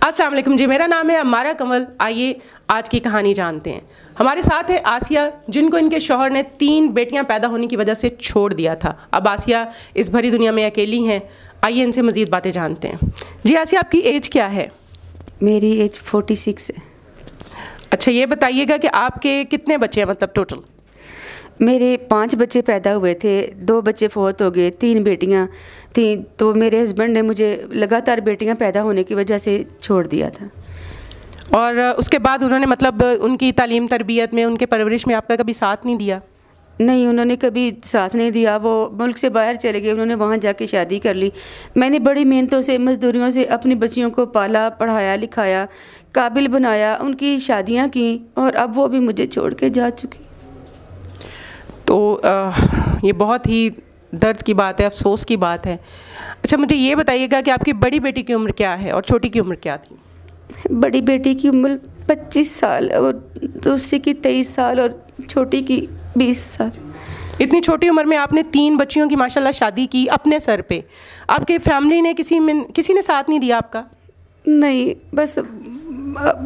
अस्सलाम वालेकुम जी, मेरा नाम है अम्मारा कमल। आइए आज की कहानी जानते हैं। हमारे साथ है आसिया, जिनको इनके शौहर ने 3 बेटियां पैदा होने की वजह से छोड़ दिया था। अब आसिया इस भरी दुनिया में अकेली हैं। आइए इनसे मज़ीद बातें जानते हैं। जी आसिया, आपकी एज क्या है? मेरी एज 46 है। अच्छा, ये बताइएगा कि आपके कितने बच्चे हैं, मतलब टोटल? मेरे 5 बच्चे पैदा हुए थे, 2 बच्चे फौत हो गए, 3 बेटियां थीं। तो मेरे हस्बैंड ने मुझे लगातार बेटियां पैदा होने की वजह से छोड़ दिया था। और उसके बाद उन्होंने मतलब उनकी तालीम तरबियत में, उनके परवरिश में आपका कभी साथ नहीं दिया? नहीं, उन्होंने कभी साथ नहीं दिया। वो मुल्क से बाहर चले गए, उन्होंने वहाँ जाके शादी कर ली। मैंने बड़ी मेहनतों से, मजदूरियों से अपनी बच्चियों को पाला, पढ़ाया, लिखाया, काबिल बनाया, उनकी शादियाँ की, और अब वो भी मुझे छोड़ के जा चुकी। तो ये बहुत ही दर्द की बात है, अफसोस की बात है। अच्छा, मुझे ये बताइएगा कि आपकी बड़ी बेटी की उम्र क्या है और छोटी की उम्र क्या थी? बड़ी बेटी की उम्र 25 साल और दूसरी की 23 साल और छोटी की 20 साल। इतनी छोटी उम्र में आपने 3 बच्चियों की माशाल्लाह शादी की अपने सर पे। आपके फैमिली ने किसी ने साथ नहीं दिया आपका? नहीं, बस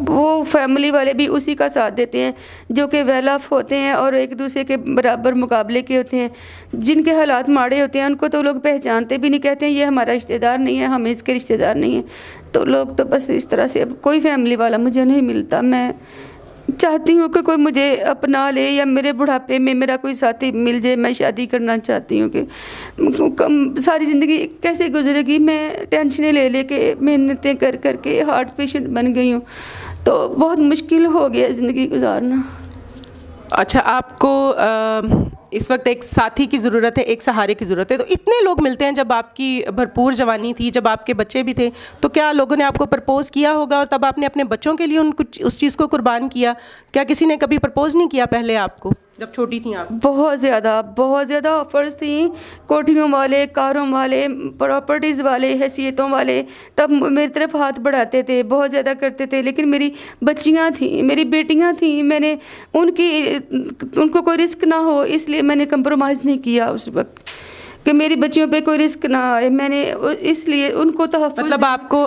वो फैमिली वाले भी उसी का साथ देते हैं जो कि वेल ऑफ होते हैं और एक दूसरे के बराबर मुकाबले के होते हैं। जिनके हालात माड़े होते हैं उनको तो लोग पहचानते भी नहीं, कहते हैं ये हमारा रिश्तेदार नहीं है, हम इसके रिश्तेदार नहीं हैं। तो लोग तो बस इस तरह से, अब कोई फैमिली वाला मुझे नहीं मिलता। मैं चाहती हूँ कि कोई मुझे अपना ले या मेरे बुढ़ापे में मेरा कोई साथी मिल जाए। मैं शादी करना चाहती हूँ कि सारी ज़िंदगी कैसे गुजरेगी। मैं टेंशनें ले लेके, मेहनतें कर करके हार्ट पेशेंट बन गई हूँ, तो बहुत मुश्किल हो गया ज़िंदगी गुजारना। अच्छा, आपको इस वक्त एक साथी की ज़रूरत है, एक सहारे की ज़रूरत है। तो इतने लोग मिलते हैं, जब आपकी भरपूर जवानी थी, जब आपके बच्चे भी थे, तो क्या लोगों ने आपको प्रपोज़ किया होगा और तब आपने अपने बच्चों के लिए उस चीज़ को कुर्बान किया? क्या किसी ने कभी प्रपोज़ नहीं किया पहले आपको, जब छोटी थी आप? बहुत ज़्यादा ऑफर्स थी, कोठियों वाले, कारों वाले, प्रॉपर्टीज़ वाले, हैसियतों वाले। तब मेरी तरफ हाथ बढ़ाते थे, बहुत ज़्यादा करते थे। लेकिन मेरी बच्चियां थीं, मेरी बेटियां थीं, मैंने उनको कोई रिस्क ना हो, इसलिए मैंने कंप्रोमाइज़ नहीं किया उस वक्त कि मेरी बच्चियों पे कोई रिस्क ना आए। मैंने इसलिए उनको तहफ़्फ़ुज़, मतलब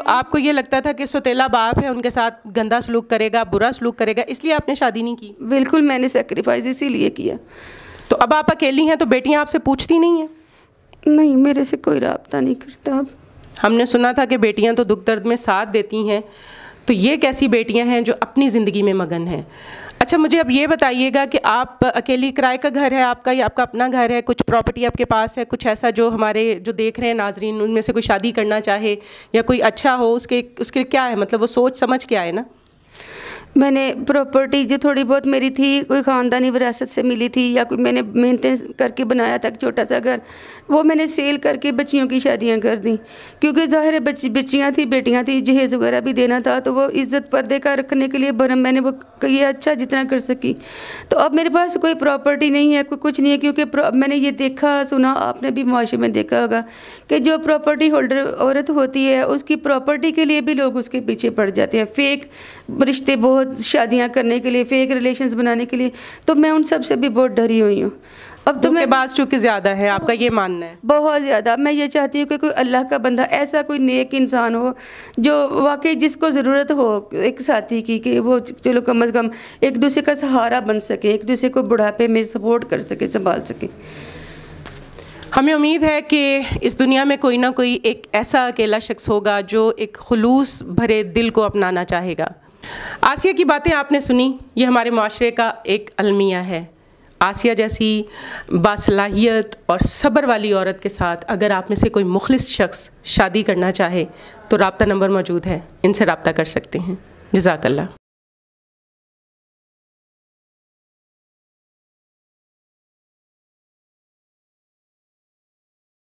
आपको ये लगता था कि सौतेला बाप है, उनके साथ गंदा सलूक करेगा, बुरा सलूक करेगा, इसलिए आपने शादी नहीं की? बिल्कुल, मैंने सेक्रीफाइस इसीलिए किया। तो अब आप अकेली हैं, तो बेटियां आपसे पूछती नहीं हैं? नहीं, मेरे से कोई रब्ता नहीं करता। अब हमने सुना था कि बेटियां तो दुख दर्द में साथ देती हैं, तो ये कैसी बेटियां हैं जो अपनी ज़िंदगी में मगन हैं? अच्छा, मुझे अब ये बताइएगा कि आप अकेली, किराए का घर है आपका या आपका अपना घर है? कुछ प्रॉपर्टी आपके पास है? कुछ ऐसा जो हमारे जो देख रहे हैं नाजरीन, उनमें से कोई शादी करना चाहे या कोई अच्छा हो, उसके क्या है, मतलब वो सोच समझ के आए ना? मैंने प्रॉपर्टी जो थोड़ी बहुत मेरी थी, कोई ख़ानदानी विरासत से मिली थी या कोई मैंने मेहनतें करके बनाया था छोटा सा घर, वो मैंने सेल करके बच्चियों की शादियां कर दी। क्योंकि ज़ाहिर है बच्चियां थी, बेटियां थी, जहेज़ वगैरह भी देना था, तो वो इज़्ज़त पर्दे का रखने के लिए बरम मैंने वो किया, अच्छा जितना कर सकी। तो अब मेरे पास कोई प्रॉपर्टी नहीं है, कोई कुछ नहीं है। क्योंकि मैंने ये देखा सुना, आपने भी मुआशरे में देखा होगा कि जो प्रॉपर्टी होल्डर औरत होती है, उसकी प्रॉपर्टी के लिए भी लोग उसके पीछे पड़ जाते हैं, फेक रिश्ते, बहुत शादियां करने के लिए, फेक रिलेशंस बनाने के लिए। तो मैं उन सब से भी बहुत डरी हुई हूँ। अब तो मैं बात चूँकि ज़्यादा है, आपका ये मानना है? बहुत ज़्यादा। मैं ये चाहती हूँ कि कोई अल्लाह का बंदा, ऐसा कोई नेक इंसान हो जो वाकई जिसको ज़रूरत हो एक साथी की, कि वो चलो कम अज़ कम एक दूसरे का सहारा बन सके, एक दूसरे को बुढ़ापे में सपोर्ट कर सके, संभाल सके। हमें उम्मीद है कि इस दुनिया में कोई ना कोई एक ऐसा अकेला शख्स होगा जो एक खुलूस भरे दिल को अपनाना चाहेगा। आसिया की बातें आपने सुनी, ये हमारे माशरे का एक अलमिया है। आसिया जैसी बासलाहियत और सब्र वाली औरत के साथ अगर आप में से कोई मुखलिस शख्स शादी करना चाहे तो राब्ता नंबर मौजूद है, इनसे राब्ता कर सकते हैं। जज़ाकल्लाह।